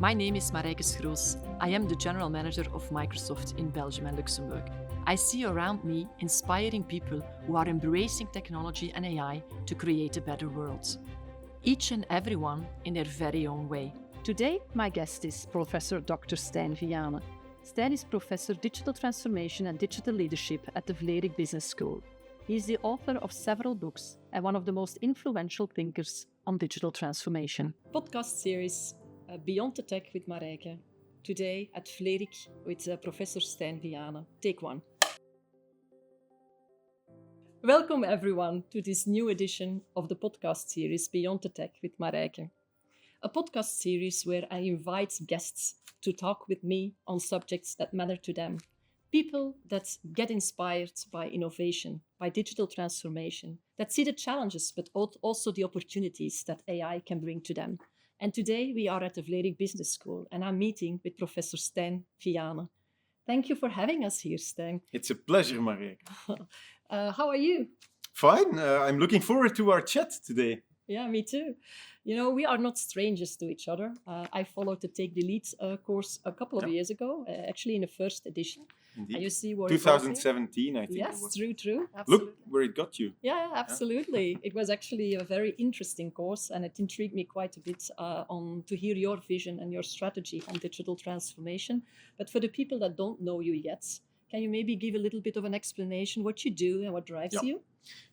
My name is Marijke. I am the General Manager of Microsoft in Belgium and Luxembourg. I see around me inspiring people who are embracing technology and AI to create a better world. Each and every one in their very own way. Today, my guest is Professor Dr. Stijn Viaene. Stijn is Professor Digital Transformation and Digital Leadership at the Vlerik Business School. He is the author of several books and one of the most influential thinkers on digital transformation. Podcast series Beyond the Tech with Marijke. Today at Vlerik with Professor Stijn Viaene. Take one. Welcome everyone to this new edition of the podcast series Beyond the Tech with Marijke. A podcast series where I invite guests to talk with me on subjects that matter to them. People that get inspired by innovation, by digital transformation, that see the challenges but also the opportunities that AI can bring to them. And today we are at the Vlerik Business School and I'm meeting with Professor Stijn Viaene. Thank you for having us here, Stijn. It's a pleasure, Marijke. How are you? Fine. I'm looking forward to our chat today. Yeah, me too. You know, we are not strangers to each other. I followed the Take the Lead course a couple of years ago, actually in the first edition. Indeed. And you see what 2017, I think yes, it was. true. Absolutely. Look where it got you. Yeah, absolutely. It was actually a very interesting course and it intrigued me quite a bit to hear your vision and your strategy on digital transformation. But for the people that don't know you yet, can you maybe give a little bit of an explanation what you do and what drives you?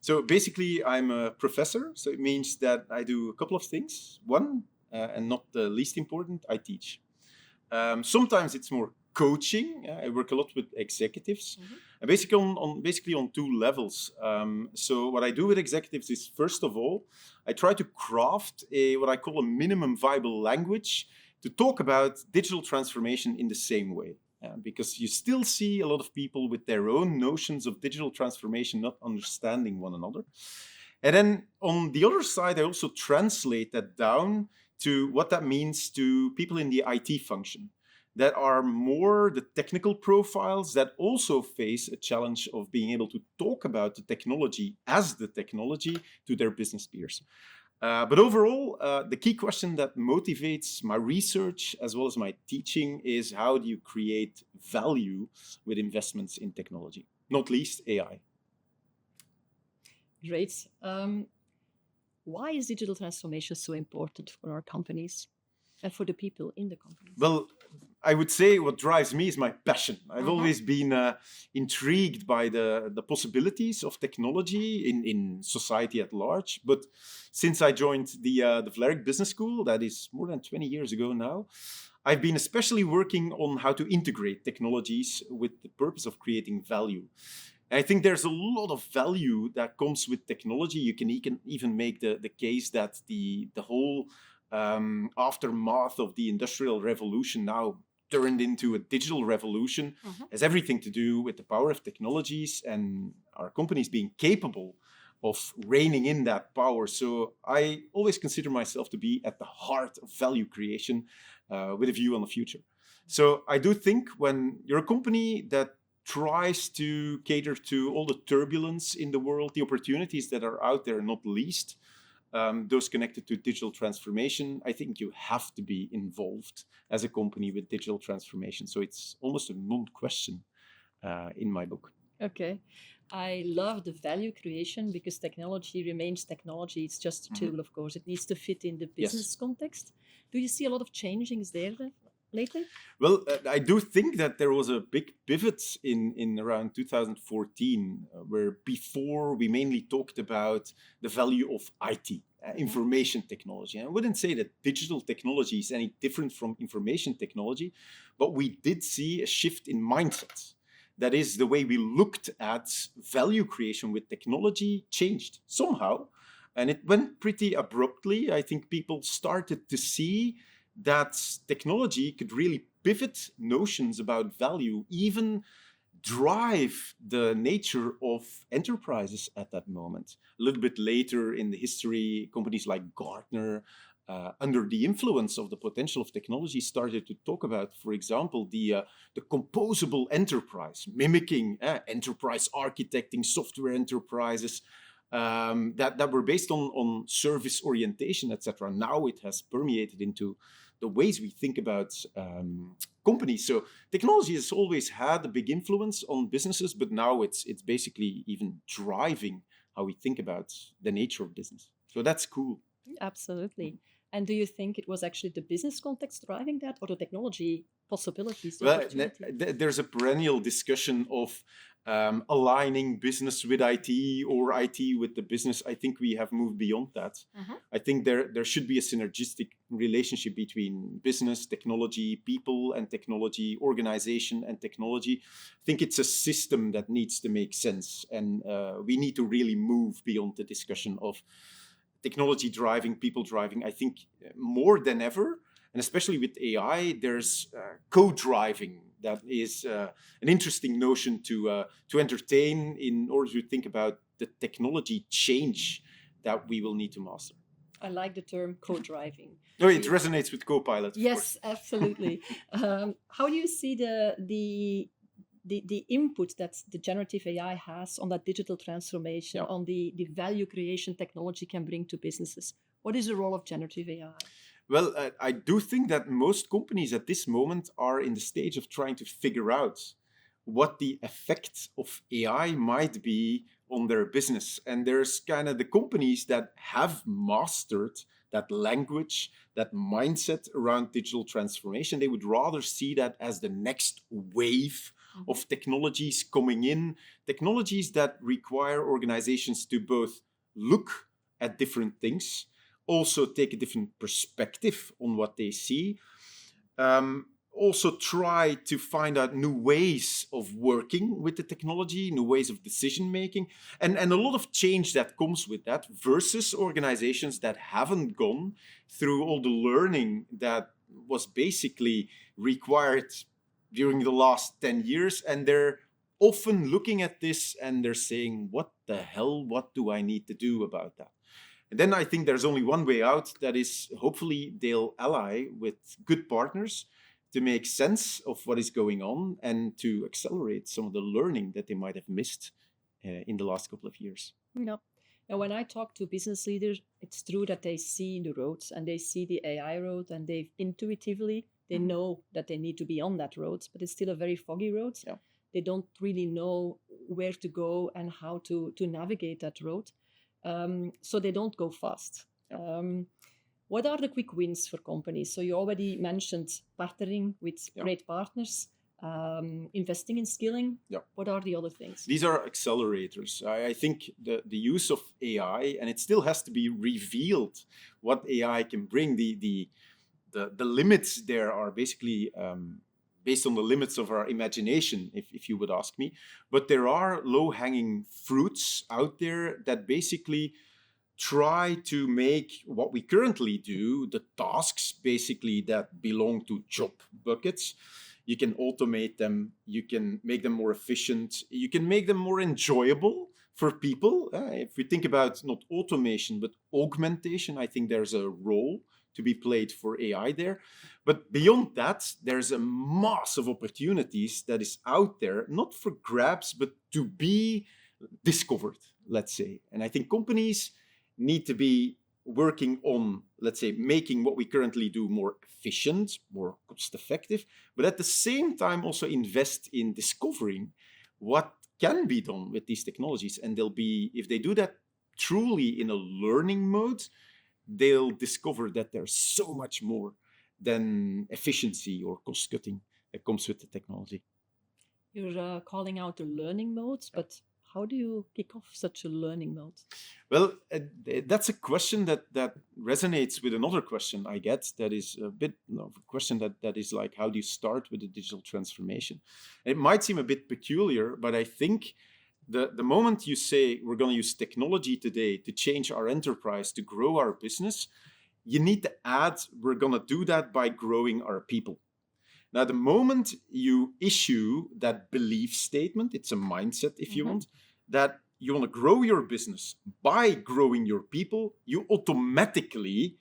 So basically, I'm a professor. So it means that I do a couple of things. One, and not the least important, I teach. Sometimes it's more coaching. I work a lot with executives, and basically on two levels. So what I do with executives is, first of all, I try to craft what I call a minimum viable language to talk about digital transformation in the same way. Because you still see a lot of people with their own notions of digital transformation not understanding one another. And then on the other side, I also translate that down to what that means to people in the IT function that are more the technical profiles that also face a challenge of being able to talk about the technology as the technology to their business peers. But overall, the key question that motivates my research as well as my teaching is how do you create value with investments in technology, not least AI. Great. Why is digital transformation so important for our companies and for the people in the companies? Well, I would say what drives me is my passion. I've always been intrigued by the possibilities of technology in society at large. But since I joined the Vlerik Business School, that is more than 20 years ago now, I've been especially working on how to integrate technologies with the purpose of creating value. And I think there's a lot of value that comes with technology. You can even make the case that the whole aftermath of the Industrial Revolution now turned into a digital revolution has everything to do with the power of technologies and our companies being capable of reining in that power. So I always consider myself to be at the heart of value creation with a view on the future. So I do think when you're a company that tries to cater to all the turbulence in the world, the opportunities that are out there, not least those connected to digital transformation, I think you have to be involved as a company with digital transformation. So it's almost a non-question in my book. Okay. I love the value creation because technology remains technology. It's just a tool, of course. It needs to fit in the business context. Do you see a lot of changings there lately? Well, I do think that there was a big pivot in around 2014, where before we mainly talked about the value of IT, information technology. And I wouldn't say that digital technology is any different from information technology, but we did see a shift in mindset. That is, the way we looked at value creation with technology changed somehow. And it went pretty abruptly. I think people started to see that technology could really pivot notions about value, even drive the nature of enterprises at that moment. A little bit later in the history, companies like Gartner, under the influence of the potential of technology, started to talk about, for example, the composable enterprise, mimicking enterprise architecting, software enterprises, that were based on service orientation, etc. Now it has permeated into the ways we think about companies. So technology has always had a big influence on businesses, but now it's basically even driving how we think about the nature of business. So that's cool. Absolutely. And do you think it was actually the business context driving that, or the technology possibilities, the Well, opportunity? there's a perennial discussion of aligning business with IT or IT with the business. I think we have moved beyond that. I think there should be a synergistic relationship between business, technology, people and technology, organization and technology. I think it's a system that needs to make sense, and we need to really move beyond the discussion of technology driving, people driving. I think more than ever, and especially with AI, there's co-driving that is an interesting notion to entertain in order to think about the technology change that we will need to master. I like the term co-driving. Oh, it resonates with Copilot. Yes, absolutely. How do you see the input that the generative AI has on that digital transformation, on the value creation technology can bring to businesses? What is the role of generative AI? Well, I do think that most companies at this moment are in the stage of trying to figure out what the effect of AI might be on their business. And there's kind of the companies that have mastered that language, that mindset around digital transformation. They would rather see that as the next wave of technologies coming in, technologies that require organizations to both look at different things, also take a different perspective on what they see, also try to find out new ways of working with the technology, new ways of decision making, and a lot of change that comes with that, versus organizations that haven't gone through all the learning that was basically required during the last 10 years. And they're often looking at this and they're saying, what the hell, what do I need to do about that? And then I think there's only one way out, that is hopefully they'll ally with good partners to make sense of what is going on and to accelerate some of the learning that they might have missed in the last couple of years. Yeah. And when I talk to business leaders, it's true that they see the roads and they see the AI road, and they intuitively, they know that they need to be on that road, but it's still a very foggy road. Yeah. They don't really know where to go and how to navigate that road. So they don't go fast. What are the quick wins for companies? So you already mentioned partnering with great partners, investing in skilling. What are the other things? These are accelerators. I think the use of AI, and it still has to be revealed what AI can bring. The limits there are basically based on the limits of our imagination, if you would ask me. But there are low-hanging fruits out there that basically try to make what we currently do, the tasks basically that belong to job buckets, you can automate them, you can make them more efficient, you can make them more enjoyable for people. If we think about not automation, but augmentation, I think there's a role to be played for AI there. But beyond that, there's a mass of opportunities that is out there, not for grabs, but to be discovered, let's say. And I think companies need to be working on, let's say, making what we currently do more efficient, more cost-effective, but at the same time also invest in discovering what can be done with these technologies. And they'll be, if they do that truly in a learning mode, they'll discover that there's so much more than efficiency or cost-cutting that comes with the technology. You're calling out the learning modes, but how do you kick off such a learning mode? Well, that's a question that resonates with another question I get, that is a bit of a question that is like, how do you start with the digital transformation? It might seem a bit peculiar, but I think the moment you say we're going to use technology today to change our enterprise, to grow our business, you need to add, we're going to do that by growing our people. Now, the moment you issue that belief statement, it's a mindset, if you want, that you want to grow your business by growing your people, you automatically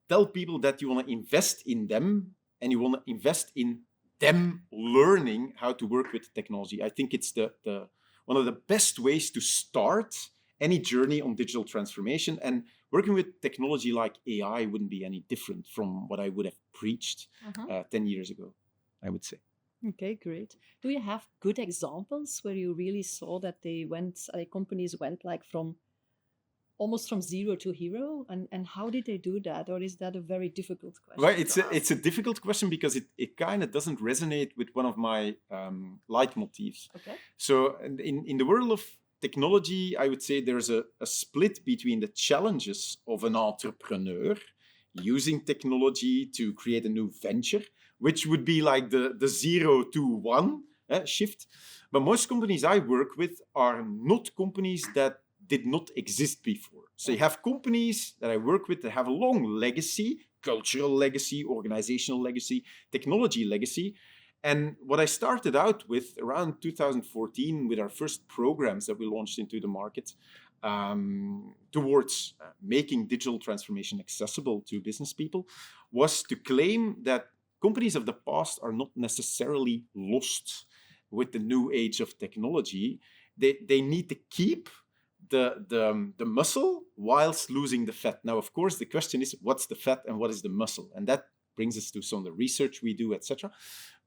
tell people that you want to invest in them and you want to invest in them learning how to work with technology. I think it's one of the best ways to start any journey on digital transformation. And working with technology like AI wouldn't be any different from what I would have preached 10 years ago, I would say. Okay, great. Do you have good examples where you really saw that companies went like almost from zero to hero? And how did they do that? Or is that a very difficult question? Well, it's a difficult question because it kind of doesn't resonate with one of my leitmotifs. Okay. So in the world of technology, I would say there's a split between the challenges of an entrepreneur using technology to create a new venture, which would be like the 0 to 1 shift. But most companies I work with are not companies that did not exist before. So you have companies that I work with that have a long legacy, cultural legacy, organizational legacy, technology legacy. And what I started out with around 2014 with our first programs that we launched into the market towards making digital transformation accessible to business people was to claim that companies of the past are not necessarily lost with the new age of technology. They need to keep the muscle whilst losing the fat. Now, of course, the question is, what's the fat and what is the muscle? And that brings us to some of the research we do, etc.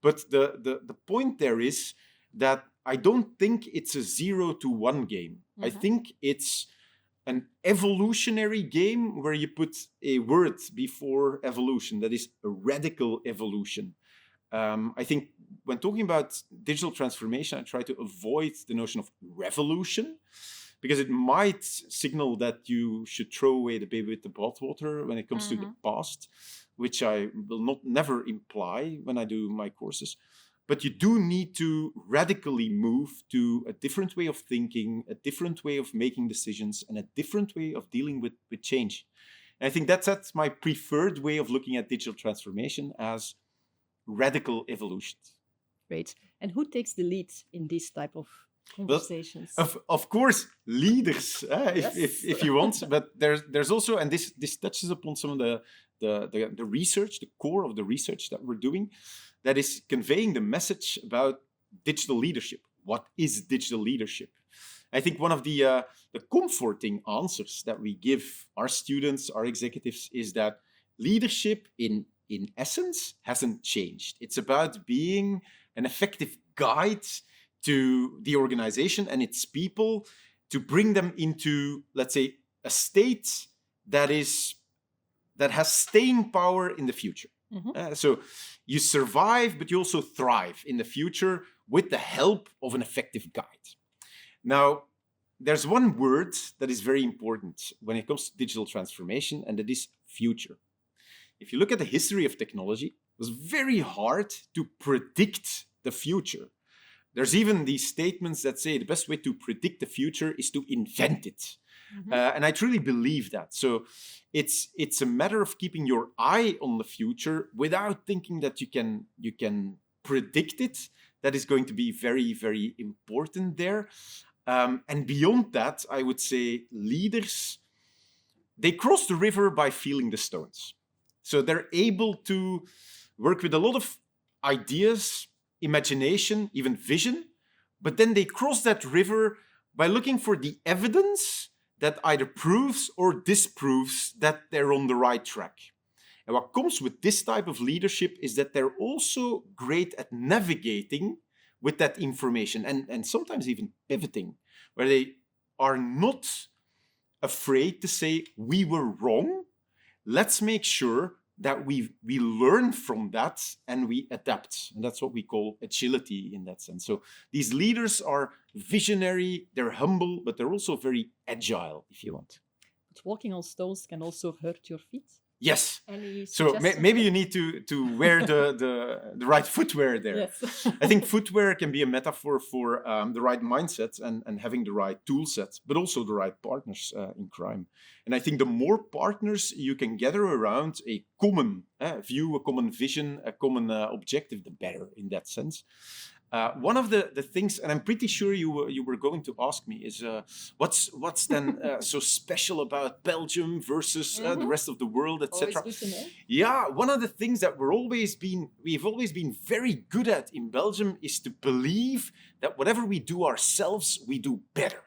But the point there is that I don't think it's a 0 to 1 game. I think it's an evolutionary game where you put a word before evolution, that is a radical evolution. I think when talking about digital transformation, I try to avoid the notion of revolution, because it might signal that you should throw away the baby with the bathwater when it comes to the past, which I will never imply when I do my courses. But you do need to radically move to a different way of thinking, a different way of making decisions, and a different way of dealing with change. And I think that's my preferred way of looking at digital transformation, as radical evolution. Great. And who takes the lead in this type of conversations? Well, of course, leaders, Yes. if you want. But there's also, and this touches upon some of the research, the core of the research that we're doing, that is conveying the message about digital leadership. What is digital leadership? I think one of the comforting answers that we give our students, our executives, is that leadership in essence hasn't changed. It's about being an effective guide to the organization and its people to bring them into, let's say, a state that has staying power in the future. So you survive, but you also thrive in the future with the help of an effective guide. Now, there's one word that is very important when it comes to digital transformation, and that is future. If you look at the history of technology, it was very hard to predict the future. There's even these statements that say the best way to predict the future is to invent it. And I truly believe that. So it's a matter of keeping your eye on the future without thinking that you can predict it. That is going to be very, very important there. And beyond that, I would say leaders, they cross the river by feeling the stones. So they're able to work with a lot of ideas, imagination, even vision, but then they cross that river by looking for the evidence that either proves or disproves that they're on the right track. And what comes with this type of leadership is that they're also great at navigating with that information and sometimes even pivoting, where they are not afraid to say, we were wrong. Let's make sure that we learn from that and we adapt. And that's what we call agility in that sense. So these leaders are visionary, they're humble, but they're also very agile, if you want. But walking on stones can also hurt your feet. Yes. Any So suggestions? maybe you need to wear the right footwear there. Yes. I think footwear can be a metaphor for the right mindset and having the right tool set, but also the right partners in crime. And I think the more partners you can gather around a common view, a common vision, a common objective, the better in that sense. One of the things, and I'm pretty sure you were going to ask me, is what's then so special about Belgium versus the rest of the world, etc. Always good to know. Yeah, one of the things that we've always been very good at in Belgium is to believe that whatever we do ourselves, we do better.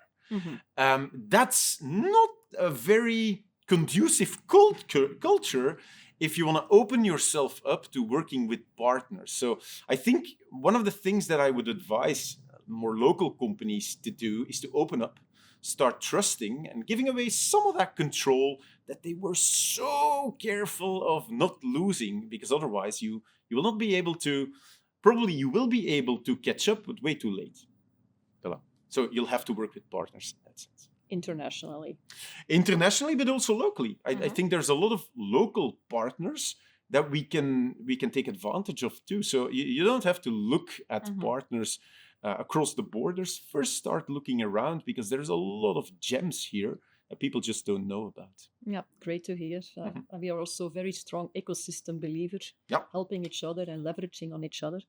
That's not a very conducive culture if you want to open yourself up to working with partners. So I think one of the things that I would advise more local companies to do is to open up, start trusting and giving away some of that control that they were so careful of not losing, because otherwise you will not be able to, probably you will be able to catch up, but way too late. So you'll have to work with partners in that sense. Internationally, but also locally. I think there's a lot of local partners that we can take advantage of too. So you don't have to look at partners across the borders. First, start looking around, because there's a lot of gems here that people just don't know about. Yeah, great to hear. We are also very strong ecosystem believers, helping each other and leveraging on each other.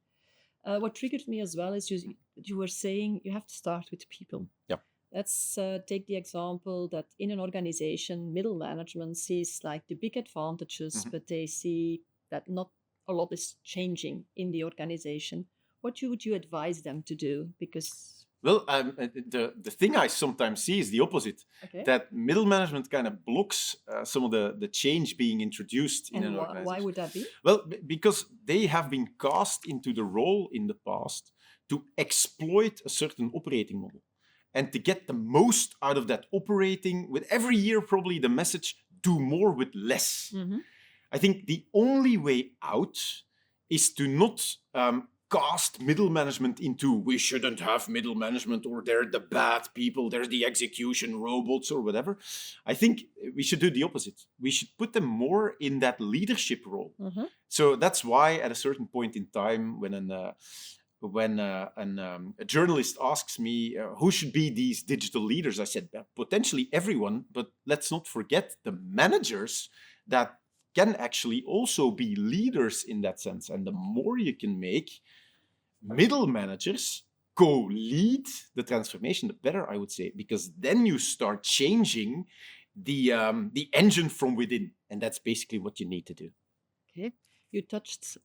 What triggered me as well is you were saying you have to start with people. Yeah. Let's take the example that in an organization, middle management sees like the big advantages, but they see that not a lot is changing in the organization. What would you advise them to do? Because well, the thing I sometimes see is the opposite. Okay. That middle management kind of blocks some of the change being introduced in an organization. Why would that be? Well, because they have been cast into the role in the past to exploit a certain operating model and to get the most out of that operating. With every year, probably the message, do more with less. I think the only way out is to not cast middle management into, we shouldn't have middle management, or they're the bad people, they're the execution robots or whatever. I think we should do the opposite. We should put them more in that leadership role. So that's why at a certain point in time, when a journalist asks me who should be these digital leaders, I said potentially everyone, but let's not forget the managers that can actually also be leaders in that sense. And the more you can make middle managers co-lead the transformation, the better, I would say, because then you start changing the engine from within, and that's basically what you need to do. Okay, you touched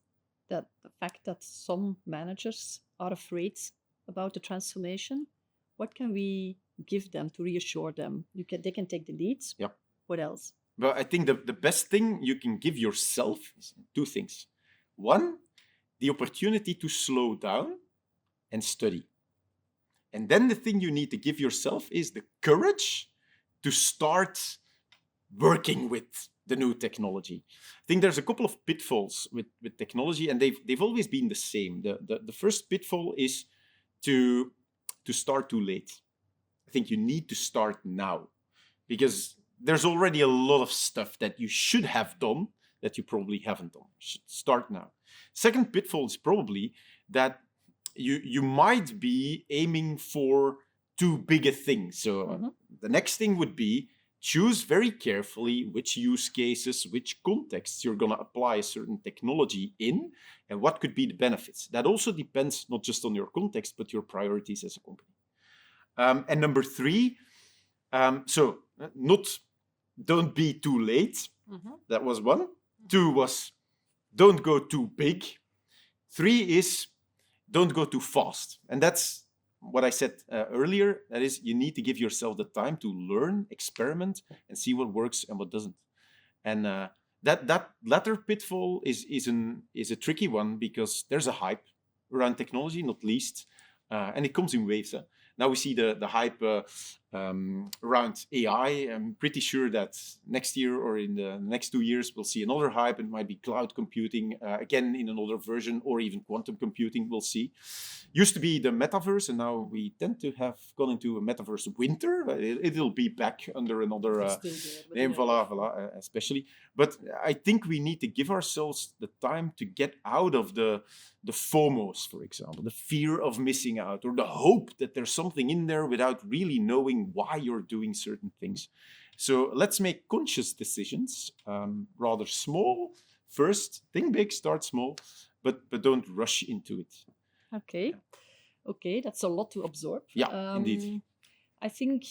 the fact that some managers are afraid about the transformation. What can we give them to reassure them? They can take the lead. Yeah. What else? Well, I think the best thing you can give yourself is two things. One, the opportunity to slow down and study. And then the thing you need to give yourself is the courage to start working with the new technology. I think there's a couple of pitfalls with technology, and they've always been the same. The first pitfall is to start too late. I think you need to start now, because there's already a lot of stuff that you should have done that you probably haven't done. You should start now. Second pitfall is probably that you might be aiming for too big a thing. So the next thing would be choose very carefully which use cases, which contexts you're going to apply a certain technology in, and what could be the benefits. That also depends not just on your context, but your priorities as a company. And number three, don't be too late. That was one. Two was don't go too big. Three is don't go too fast. And that's what I said earlier. That is, you need to give yourself the time to learn, experiment, and see what works and what doesn't. And that latter pitfall is a tricky one, because there's a hype around technology, not least, and it comes in waves. Now we see the hype around AI. I'm pretty sure that next year or in the next 2 years, we'll see another hype. It might be cloud computing, again in another version, or even quantum computing, we'll see. Used to be the metaverse, and now we tend to have gone into a metaverse winter. It'll be back under another name, voilà, especially. But I think we need to give ourselves the time to get out of the FOMOs, for example, the fear of missing out, or the hope that there's something in there without really knowing why you're doing certain things. So let's make conscious decisions, rather small. First, think big, start small, but don't rush into it. Okay, that's a lot to absorb. Yeah, indeed. I think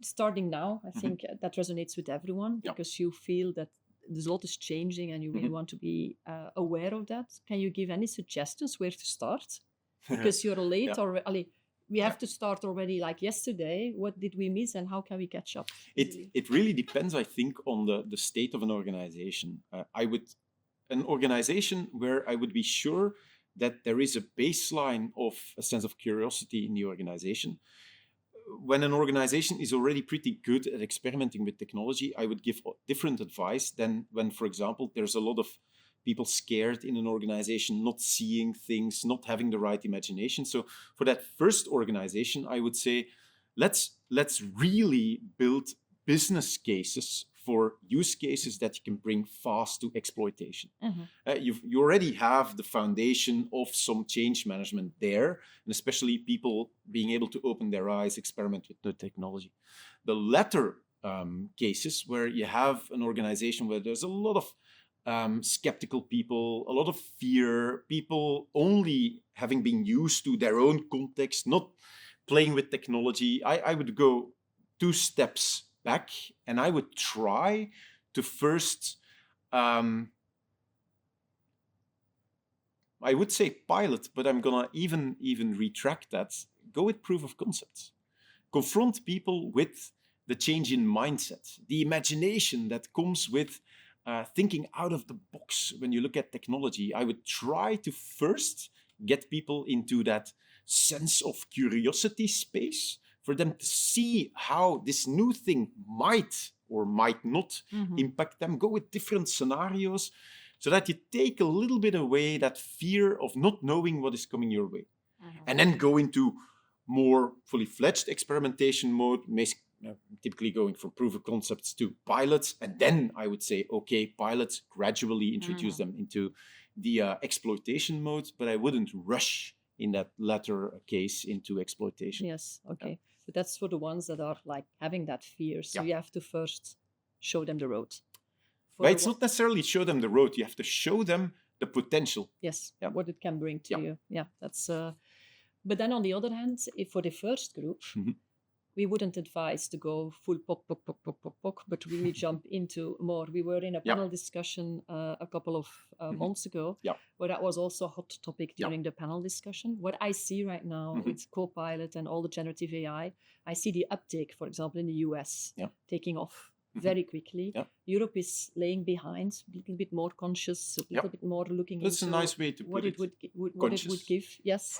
starting now, I think that resonates with everyone, because you feel that there's a lot is changing and you really want to be aware of that. Can you give any suggestions where to start? Because you're late already. we have to start already like yesterday. What did we miss and how can we catch up? It really depends, I think, on the state of an organization. An organization where I would be sure that there is a baseline of a sense of curiosity in the organization. When an organization is already pretty good at experimenting with technology, I would give different advice than when, for example, there's a lot of people scared in an organization, not seeing things, not having the right imagination. So for that first organization, I would say, let's really build business cases for use cases that you can bring fast to exploitation. You already have the foundation of some change management there, and especially people being able to open their eyes, experiment with the technology. The latter cases where you have an organization where there's a lot of skeptical people, a lot of fear, people only having been used to their own context, not playing with technology, I would go 2 steps back and I would try to first, I would say pilot, but I'm gonna even retract that. Go with proof of concepts. Confront people with the change in mindset, the imagination that comes with thinking out of the box when you look at technology. I would try to first get people into that sense of curiosity space for them to see how this new thing might or might not impact them. Go with different scenarios so that you take a little bit away that fear of not knowing what is coming your way. And then go into more fully fledged experimentation mode, typically going from proof of concepts to pilots. And then I would say, okay, pilots, gradually introduce them into the exploitation mode, but I wouldn't rush in that latter case into exploitation. Yes, okay. But that's for the ones that are like having that fear. So you have to first show them the road. But it's not necessarily show them the road. You have to show them the potential. Yes, what it can bring to you. Yeah, that's. But then on the other hand, if for the first group, we wouldn't advise to go full POC, but really jump into more. We were in a panel discussion a couple of months ago, where that was also a hot topic during the panel discussion. What I see right now with Copilot and all the generative AI, I see the uptake, for example, in the US, taking off very quickly. Europe is laying behind, a little bit more conscious, a little bit more looking That's into a nice way to what put it would give. Yes.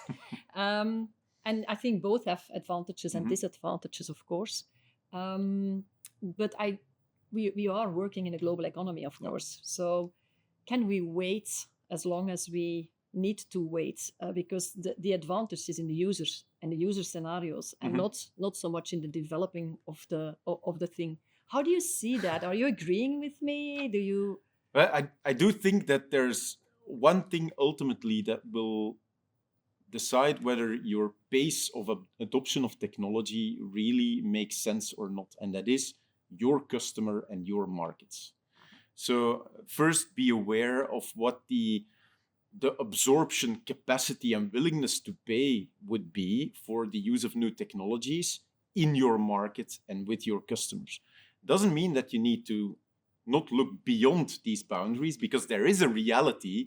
And I think both have advantages and disadvantages, of course. But we are working in a global economy, of course. So can we wait as long as we need to wait? Because the advantage is in the users and the user scenarios, and not so much in the developing of the thing. How do you see that? Are you agreeing with me? Do you? Well, I do think that there's one thing ultimately that will decide whether your pace of adoption of technology really makes sense or not, and that is your customer and your markets. So first, be aware of what the absorption capacity and willingness to pay would be for the use of new technologies in your market and with your customers. Doesn't mean that you need to not look beyond these boundaries, because there is a reality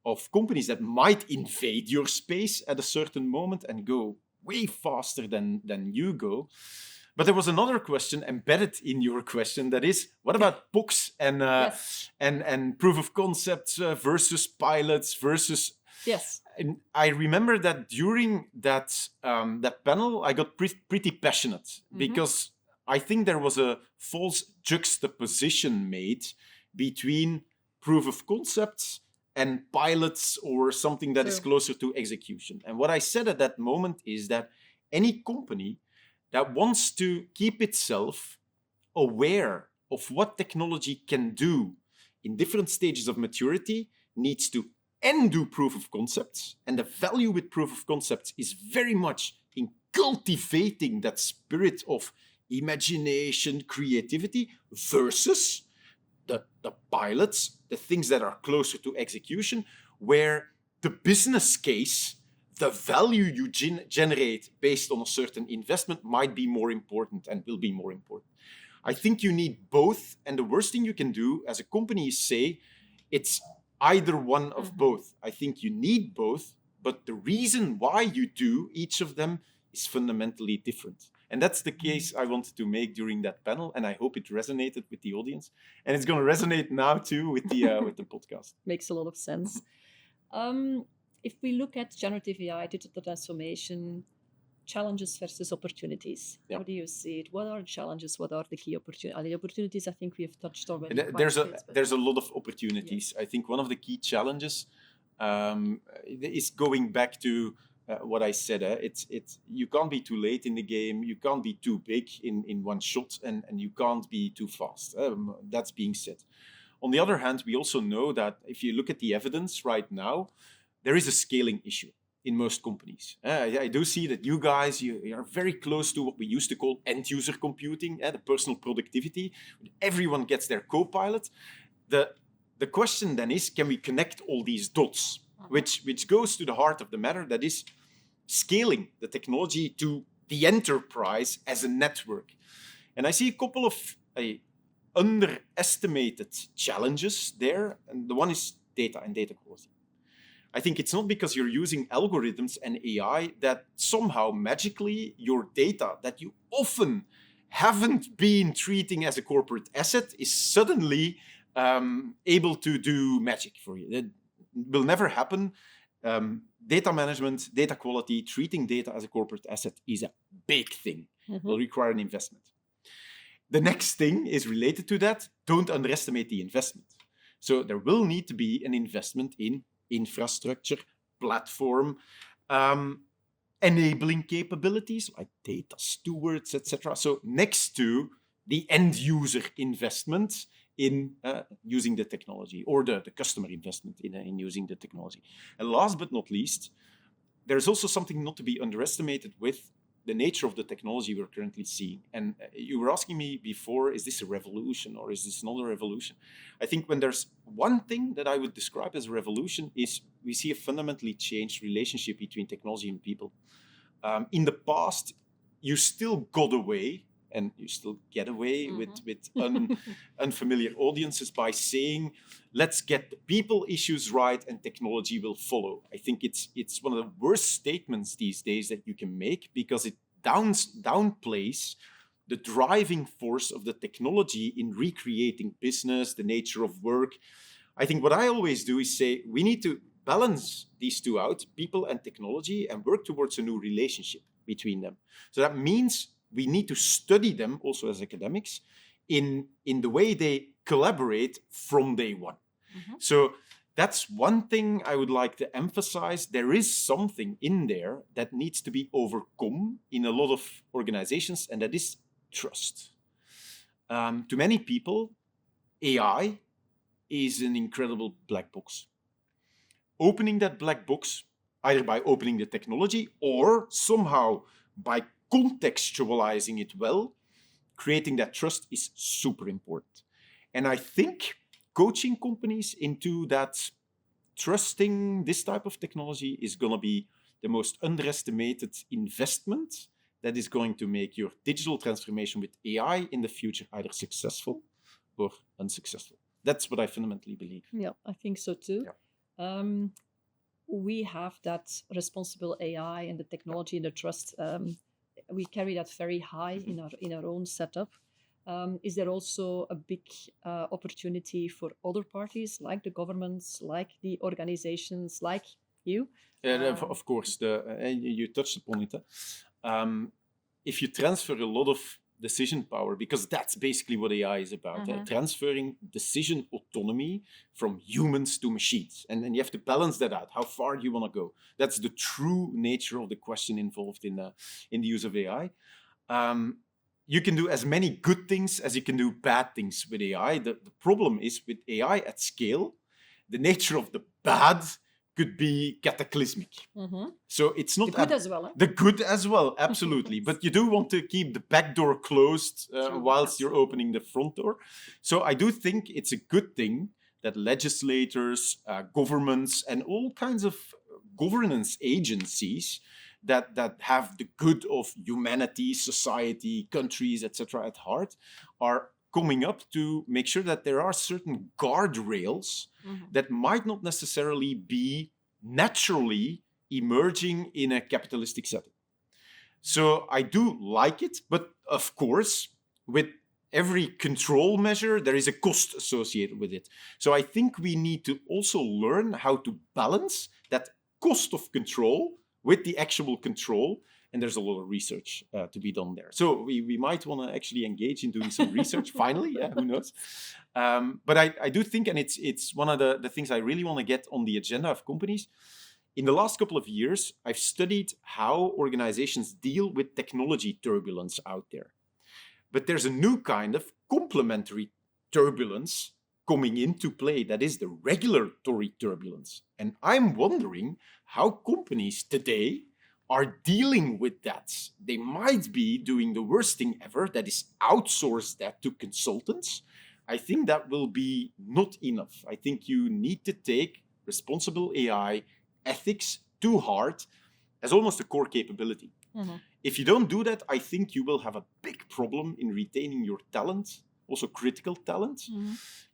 of companies that might invade your space at a certain moment and go way faster than you go. But there was another question embedded in your question, that is, what about POCs and proof of concepts versus pilots versus... Yes. And I remember that during that panel, I got pretty passionate because I think there was a false juxtaposition made between proof of concepts and pilots or something that is closer to execution. And what I said at that moment is that any company that wants to keep itself aware of what technology can do in different stages of maturity needs to do proof of concepts. And the value with proof of concepts is very much in cultivating that spirit of imagination, creativity, versus the pilots, the things that are closer to execution, where the business case, the value you generate based on a certain investment might be more important and will be more important. I think you need both, and the worst thing you can do as a company is say it's either one of both. I think you need both, but the reason why you do each of them is fundamentally different. And that's the case I wanted to make during that panel, and I hope it resonated with the audience. And it's going to resonate now too with the podcast. Makes a lot of sense. If we look at generative AI, digital transformation, challenges versus opportunities, how do you see it? What are the challenges? What are the key opportunities? The opportunities, I think we have touched already. There's a lot of opportunities. I think one of the key challenges is going back to what I said. It's you can't be too late in the game. You can't be too big in one shot, and you can't be too fast. That's being said. On the other hand, we also know that if you look at the evidence right now, there is a scaling issue in most companies. I do see that you guys, you are very close to what we used to call end-user computing, the personal productivity. Everyone gets their co-pilot. The question then is, can we connect all these dots? Which goes to the heart of the matter, that is scaling the technology to the enterprise as a network. And I see a couple of underestimated challenges there. And the one is data and data quality. I think it's not because you're using algorithms and AI that somehow magically your data that you often haven't been treating as a corporate asset is suddenly able to do magic for you. That will never happen. Data management, data quality, treating data as a corporate asset is a big thing. It will require an investment. The next thing is related to that. Don't underestimate the investment. So there will need to be an investment in infrastructure, platform, enabling capabilities like data stewards, etc. So next to the end user investment in using the technology, or the customer investment in using the technology. And last but not least, there's also something not to be underestimated with the nature of the technology we're currently seeing. And you were asking me before, is this a revolution or is this not a revolution? I think when there's one thing that I would describe as a revolution is we see a fundamentally changed relationship between technology and people. In the past, you still got away, and you still get away with unfamiliar audiences by saying, let's get the people issues right and technology will follow. I think it's one of the worst statements these days that you can make, because it downplays the driving force of the technology in recreating business, the nature of work. I think what I always do is say, we need to balance these two out, people and technology, and work towards a new relationship between them. So that means we need to study them also as academics in the way they collaborate from day one. So that's one thing I would like to emphasize. There is something in there that needs to be overcome in a lot of organizations, and that is trust. To many people, AI is an incredible black box. Opening that black box, either by opening the technology or somehow by contextualizing it well, creating that trust is super important. And I think coaching companies into that trusting this type of technology is going to be the most underestimated investment that is going to make your digital transformation with AI in the future either successful or unsuccessful. That's what I fundamentally believe. Yeah, I think so too. Yeah. We have that responsible AI and the technology and the trust. We carry that very high in our own setup. Is there also a big opportunity for other parties, like the governments, like the organizations, like you? Of course, you touched upon it. If you transfer a lot of decision power, because that's basically what AI is about, transferring decision autonomy from humans to machines. And you have to balance that out, how far do you want to go? That's the true nature of the question involved in the use of AI. You can do as many good things as you can do bad things with AI. The problem is with AI at scale, the nature of the bad could be cataclysmic. So it's not the good as well. The good as well, absolutely. But you do want to keep the back door closed whilst you're opening the front door. So I do think it's a good thing that legislators, governments, and all kinds of governance agencies that have the good of humanity, society, countries, etc. at heart are coming up to make sure that there are certain guardrails that might not necessarily be naturally emerging in a capitalistic setting. So I do like it, but of course, with every control measure, there is a cost associated with it. So I think we need to also learn how to balance that cost of control with the actual control. And there's a lot of research to be done there. So we might want to actually engage in doing some research finally. Yeah, who knows? But I do think, and it's one of the things I really want to get on the agenda of companies. In the last couple of years, I've studied how organizations deal with technology turbulence out there. But there's a new kind of complementary turbulence coming into play. That is the regulatory turbulence. And I'm wondering how companies today are dealing with that. They might be doing the worst thing ever, that is outsource that to consultants. I think that will be not enough. I think you need to take responsible AI ethics to heart as almost a core capability. Mm-hmm. If you don't do that, I think you will have a big problem in retaining your talent, also critical talent,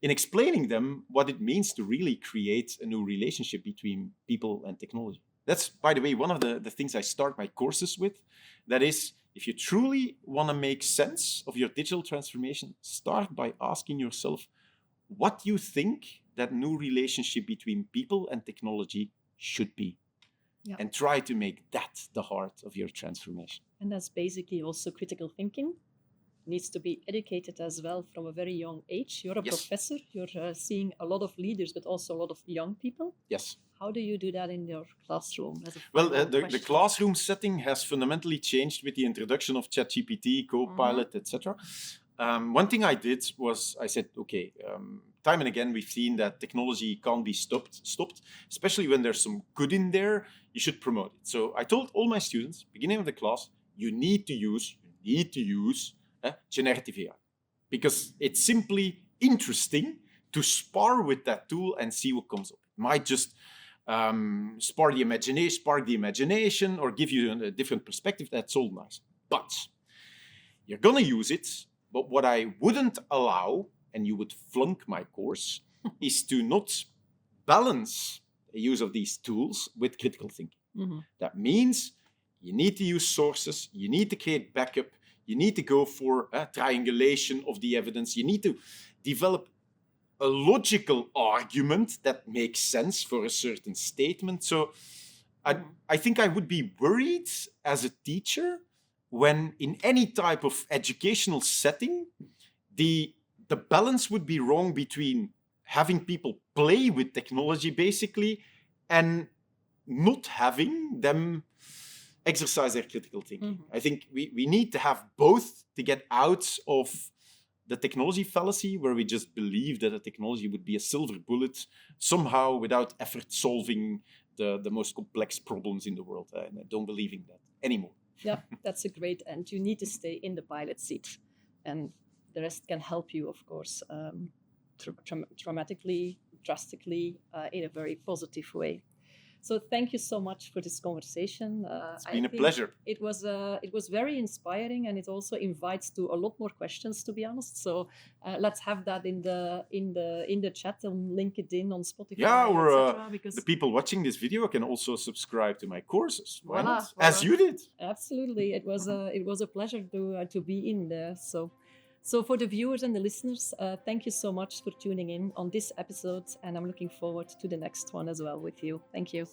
in explaining them what it means to really create a new relationship between people and technology. That's, by the way, one of the things I start my courses with. That is, if you truly want to make sense of your digital transformation, start by asking yourself what you think that new relationship between people and technology should be. Yeah. And try to make that the heart of your transformation. And that's basically also critical thinking. Needs to be educated as well from a very young age. You're a professor, you're seeing a lot of leaders, but also a lot of young people. Yes. How do you do that in your classroom? Well, the classroom setting has fundamentally changed with the introduction of ChatGPT, Copilot, etc. One thing I did was I said, okay, time and again we've seen that technology can't be stopped, especially when there's some good in there, you should promote it. So I told all my students, beginning of the class, you need to use generative AI, because it's simply interesting to spar with that tool and see what comes up. It might just spark the imagination, or give you a different perspective. That's all nice. But you're going to use it. But what I wouldn't allow, and you would flunk my course, is to not balance the use of these tools with critical thinking. Mm-hmm. That means you need to use sources, you need to create backup, you need to go for triangulation of the evidence, you need to develop a logical argument that makes sense for a certain statement. So I think I would be worried as a teacher when in any type of educational setting, the balance would be wrong between having people play with technology, basically, and not having them exercise their critical thinking. Mm-hmm. I think we need to have both to get out of the technology fallacy, where we just believe that a technology would be a silver bullet, somehow without effort solving the most complex problems in the world. And I don't believe in that anymore. Yeah, that's a great end. You need to stay in the pilot seat, and the rest can help you, of course, drastically, in a very positive way. So thank you so much for this conversation. It's been a pleasure. It was very inspiring, and it also invites to a lot more questions, to be honest. So let's have that in the chat and link it in on Spotify. Yeah, or because the people watching this video can also subscribe to my courses. Why not? As you did. Absolutely, it was a pleasure to be in there. So for the viewers and the listeners, thank you so much for tuning in on this episode, and I'm looking forward to the next one as well with you. Thank you.